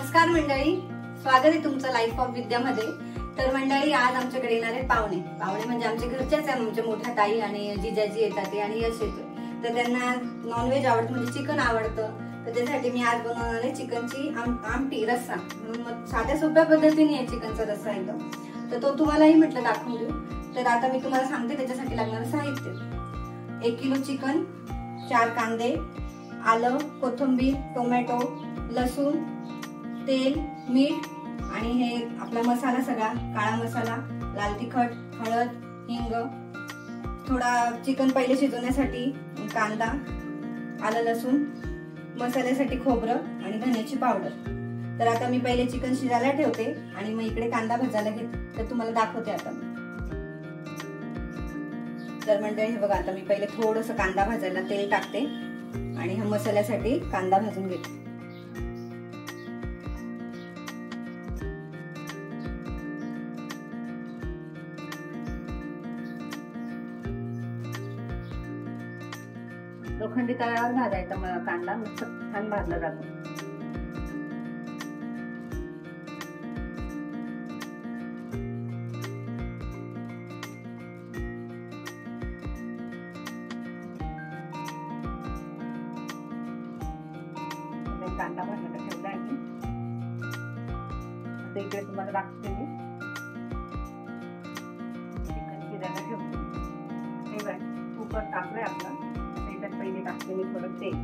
नमस्कार मंडळी, स्वागत आहे तुमचं लाईफ ऑफ विद्यामध्ये। तर मंडळी, आज आमच्याकडे येणार आहे पाहुणे म्हणजे आमच्या घरच्याच आहे, आमच्या मोठ्या ताई आणि जिजाजी येतात आणि यश येतो। तर त्यांना नॉनव्हेज आवडतं, म्हणजे चिकन आवडतं। तर त्यासाठी मी आज बनवणार आहे चिकनची आमटी रस्सा। मग साध्या सोप्या पद्धतीने आहे चिकनचा रस्सा एकदम। तर तो तुम्हालाही म्हटलं दाखवून देऊ। तर आता मी तुम्हाला सांगते त्याच्यासाठी लागणारं साहित्य। 1 किलो चिकन, 4 कांदे, आलं, कोथिंबीर, टोमॅटो, लसूण, तेल, मीठ आणि हे आपला मसाला सगळा, काळा मसाला, लाल तिखट, हळद, हिंग, थोडा चिकन पहिले शिजवण्यासाठी कांदा, आलं, लसूण, मसाल्यासाठी खोबरं आणि धन्याची पावडर। तर आता मी पहिले चिकन शिजायला ठेवते आणि मग इकडे कांदा भाजायला घेते। तर तुम्हाला दाखवते आता। तर मंडळी हे बघा, आता मी पहिले थोडंसं कांदा भाजायला तेल टाकते आणि हा मसाल्यासाठी कांदा भाजून घेते। लोखंडी तव्यावर भाजायचा कांदा मस्त छान भाजला जातो। कांदा भाजायला ठेवला आहे मी। आता इकडे तुम्हाला दाखवते मी चिकन शिजायला ठेवते। हे बघा, कुकर टाकलंय आपला। पहिले टाकते मी थोडं तेल,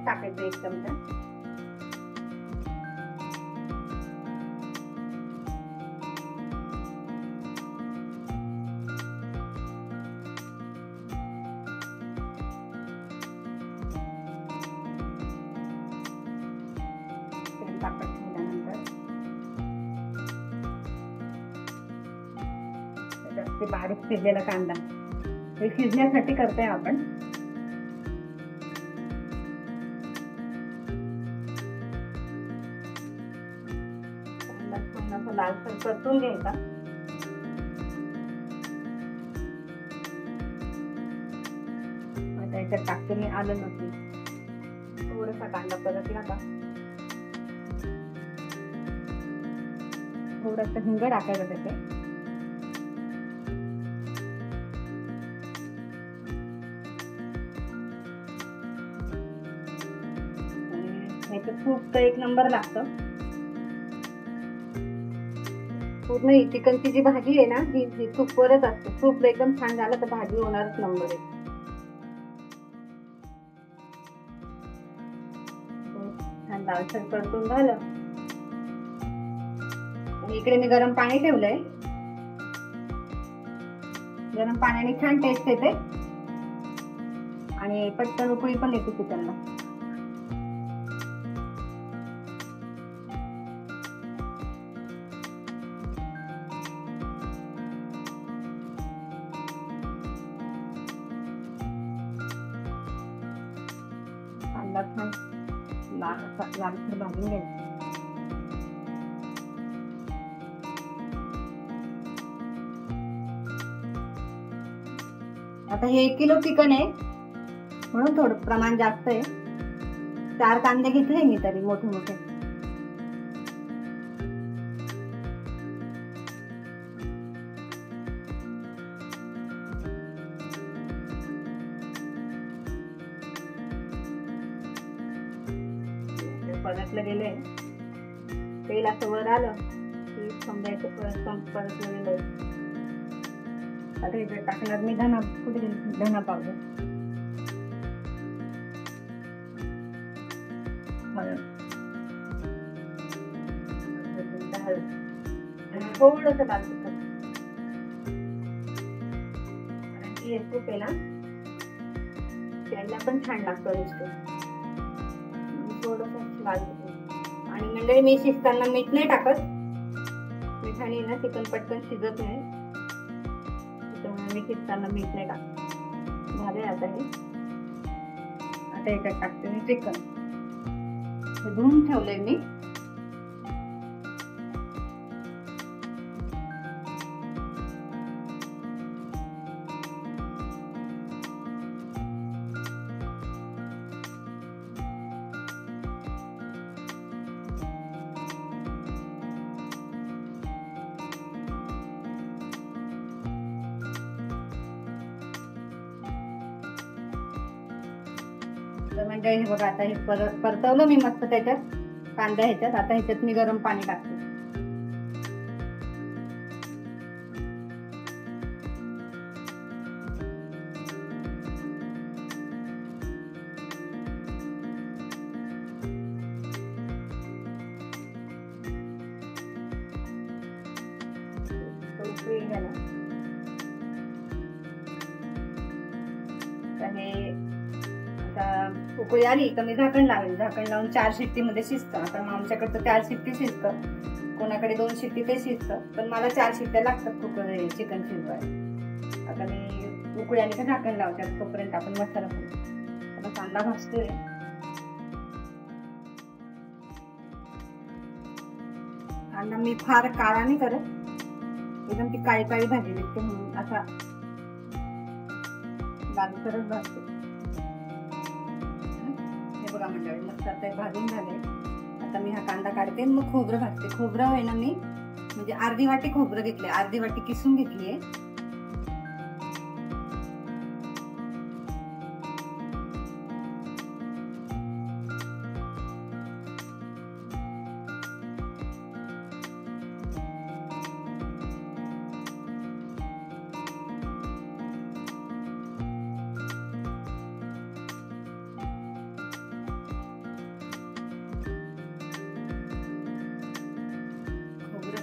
टाकायचं 1 चमचा। तेल टाकत ठेवल्यानंतर त्याच्यात ते बारीक चिरलेला कांदा, हे शिजण्यासाठी करतोय आपण। कांदा लालसर परतून घ्यायचा। आता याच्यात टाकते मी आलं, लसूण, थोडासा कांदा परतला का थोडासा हिंग टाकायचा त्याचे। सूप तर 1 नंबर लागतं। पूर्ण ही चिकनची जी भाजी आहे ना, ही सूपवरच असते। सूप एकदम छान झालं तर भाजी होणारच नंबर आहे। छान लालसर परतून झालं आणि इकडे मी गरम पाणी ठेवलंय। गरम पाण्याने छान टेस्ट येते आणि पटकन उकळी पण येते चिकनला। कांदा छान लालसर भाजून घ्यायचा। आता हे 1 किलो चिकन आहे म्हणून थोडं प्रमाण जास्त आहे। 4 कांदे घेतले मी तरी मोठे मोठे। परतलं गेलंय, तेल असं वर आलं की समजायचं परतलं गेलंय। आता इथे टाकणार मी धना पावडर, थोडंसं लाल तिखट, कारण की हे सूप आहे ना त्याला पण छान लागतं नुसतं। थोडंसं लाल तिखट आणि मंडळी, मी शिजताना मीठ नाही टाकत। मिठाने ना चिकन पटकन शिजत नाही, त्यामुळे मी शिजताना मीठ नाही टाकत। झाले आता हे। आता याच्यात टाकते मी चिकन, हे धुवून ठेवलंय मी। तर म्हणजे हे बघा आता हे परतवलं मी मस्त त्याच्यात कांदा ह्याच्यात. आता ह्याच्यात मी गरम पाणी टाकते. उकळी घ्यायला हे आता उकळी आली तर मी झाकण लावेल. झाकण लावून 4 शिट्टीमध्ये शिजतं. आता आमच्याकडे तर 4 शिट्टी शिजतं, कोणाकडे 2 शिट्टी ते शिजतं, पण मला 4 शिट्ट्या लागतात कुकर चिकन शिजवायला. आता मी उकळी आली का झाकण लावते. तोपर्यंत आपण मसाला करू. आता कांदा भाजतोय. कांदा मी फार काळा नाही करत, एकदम ती काळी काळी भाजी दिसते म्हणून असा लाल करत भाजते. हे बघा मंडळी मस्त आता भाजून झाले. आता मी हा कांदा काढते मग खोबरं भाजते. खोबरं आहे ना मी म्हणजे अर्धी वाटी खोबरं घेतले, अर्धी वाटी किसून घेतलीये.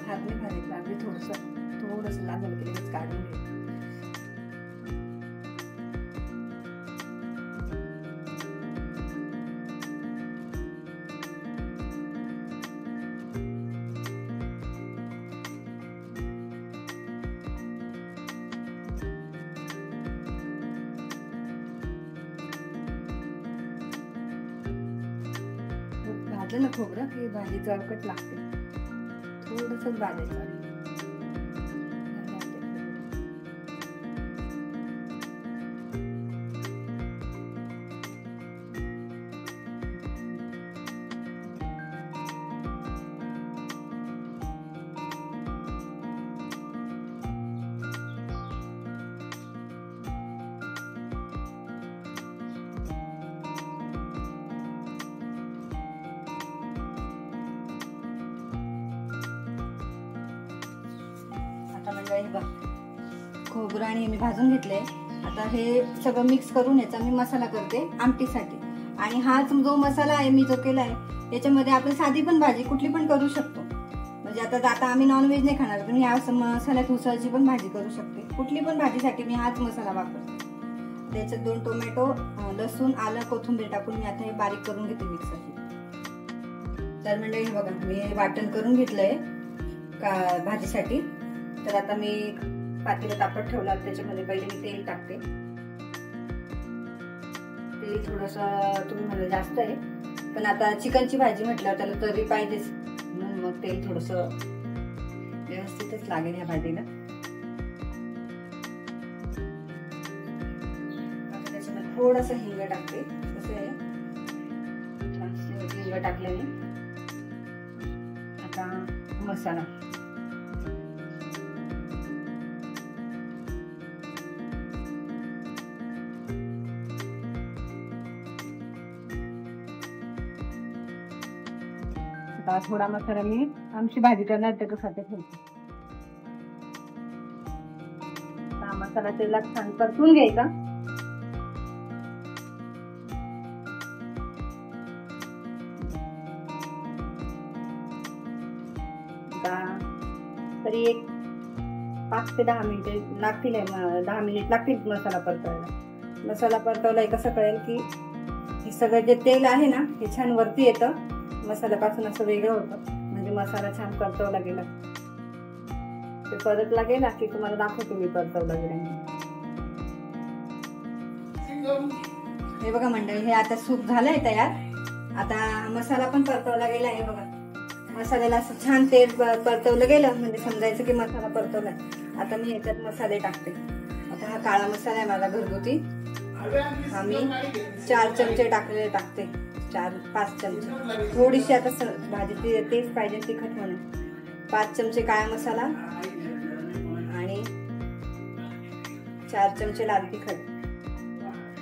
भाजले भाजायचं अगदी थोडस लागलं की लगेच काढून घे. भाजलं ना खोबरं की भाजी चरकट लागते. थोडंसंच भाजायचं आहे. खोबरं आणि मी भाजून घेतले. आता हे सगळं मिक्स करून याचा मी मसाला करते आमटीसाठी. आणि हा जो मसाला आहे मी जो केलाय याच्यामध्ये आपण साधी पण भाजी कुठली पण करू शकतो. म्हणजे आता आम्ही नॉनव्हेज नाही खाणार, पण या मसाल्यात उसळची पण भाजी करू शकते. कुठली पण भाजीसाठी मी हाच मसाला वापरते. त्याच्यात 2 टोमॅटो, लसूण, आलं, कोथिंबीर टाकून मी आता हे बारीक करून घेते मिक्सरची. तर म्हणजे हे बघा मी वाटण करून घेतलंय का भाजीसाठी. तर आता मी पातेलं तापत ठेवला. त्याच्यामध्ये पहिले मी तेल टाकते. तेल थोडस तुम्ही मला जास्त आहे, पण आता चिकनची भाजी म्हटल्यावर त्याला तरी पाहिजेच म्हणून मग तेल थोडस व्यवस्थितच लागेल ह्या भाजीला. आता त्याच्यामध्ये थोडस हिंग टाकते. कसं आहे हिंग टाकल्याने आता मसाला थोडा मसाला मी आमची भाजी करणार त्याच्यासाठी ठेवते. मसाला तेलात छान परतून घ्यायचा. तरी एक 5 ते 10 मिनिटे लागतील. 10 मिनिट लागतील मसाला परतवायला. मसाला परतवलाय कसं कळेल की हे सगळं जे तेल आहे ना हे छान वरती येतं, मसाल्यापासून असं वेगळं होतं. म्हणजे मसाला छान परतवला गेला. ते परतला गेला की तुम्हाला दाखवतो मी परतवला गेला. हे बघा मंडळी हे आता सूप झालंय तयार. आता मसाला पण परतवला गेला आहे बघा. मसाल्याला असं छान तेल परतवलं गेलं म्हणजे समजायचं की मसाला परतवलाय. आता मी ह्याच्यात मसाले टाकते. आता हा काळा मसाला आहे माझा घरगुती. हा मी 4 चमचे टाकते. 4-5 चमचे. थोडीशी आता भाजी तेच पाहिजे तिखट म्हणून 5 चमचे काळा मसाला आणि 4 चमचे लाल तिखट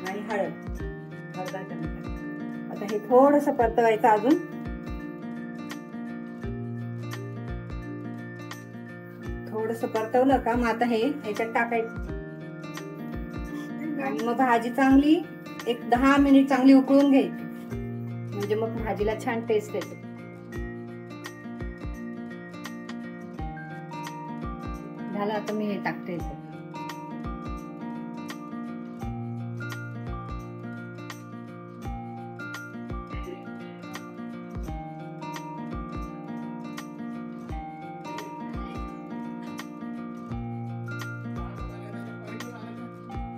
आणि हळद अर्धा चमचा. आता हे थोडस परतवायचं अजून. थोडस परतवलं का मग आता हे ह्याच्यात टाकायचं आणि मग भाजी चांगली एक 10 मिनिट चांगली उकळून घ्यायची, म्हणजे मग भाजीला छान टेस्ट येते. झालं, आता मी हे टाकते.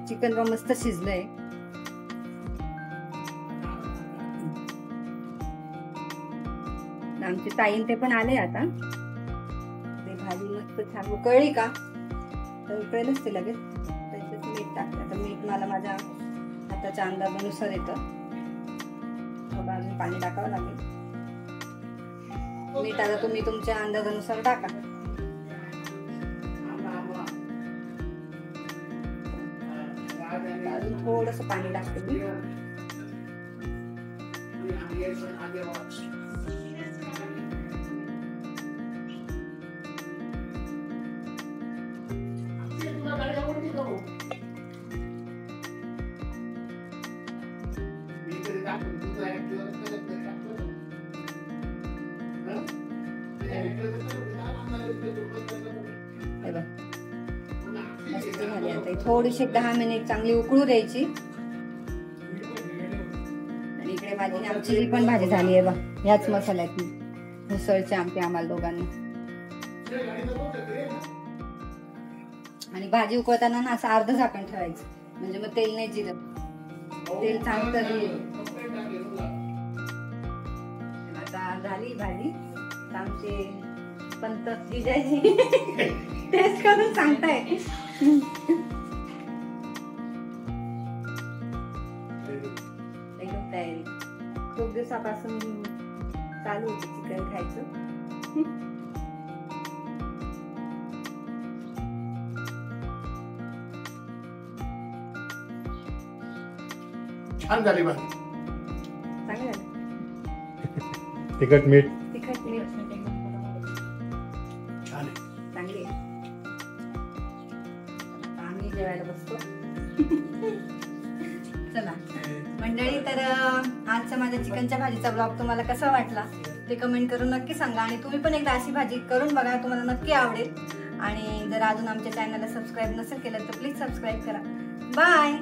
चिकन बा मस्त शिजलंय. आमचे ताईन ते पण आले आता. ते भाजी मस्त छान उकळली का तर उकळेलच ते लगेच. त्याच्यात मीठ टाकते. आता मीठ मला माझ्या हाताच्या अंदाजानुसार येतं. अजून पाणी टाकावं लागेल. मीठ आता तुम्ही तुमच्या अंदाजानुसार टाका. अजून थोडस पाणी टाकते मी. थोडीशी 10 मिनिट चांगली उकळू द्यायची. आणि इकडे माझी आमची ही पण भाजी झाली आहे बा, ह्याच मसाल्यात उसळची आमटी आम्हाला दोघांना. आणि भाजी उकळताना ना असं अर्ध झाकण ठेवायचं, म्हणजे मग तेल नाही जिरत. तेल चांगलं आता झाली भाजी. आमचे पंत जिजाजी टेस्ट करून सांगताय. एकदम तयारी. खूप दिवसापासून चालू होते चिकन खायचं. छान झाली भाजी. चांगलं झालं. तिखट मीठ छान आहे. चांगली आहे. आम्ही जेवायला बसतो. चला मंडळी, तर आजच्या माझ्या चिकनच्या भाजीचा ब्लॉग तुम्हाला कसा वाटला ते कमेंट करून नक्की सांगा. आणि तुम्ही पण एकदा अशी भाजी करून बघा, तुम्हाला नक्की आवडेल. आणि जर अजून आमच्या चॅनलला सबस्क्राईब नसेल केलं तर प्लीज सबस्क्राईब करा. बाय.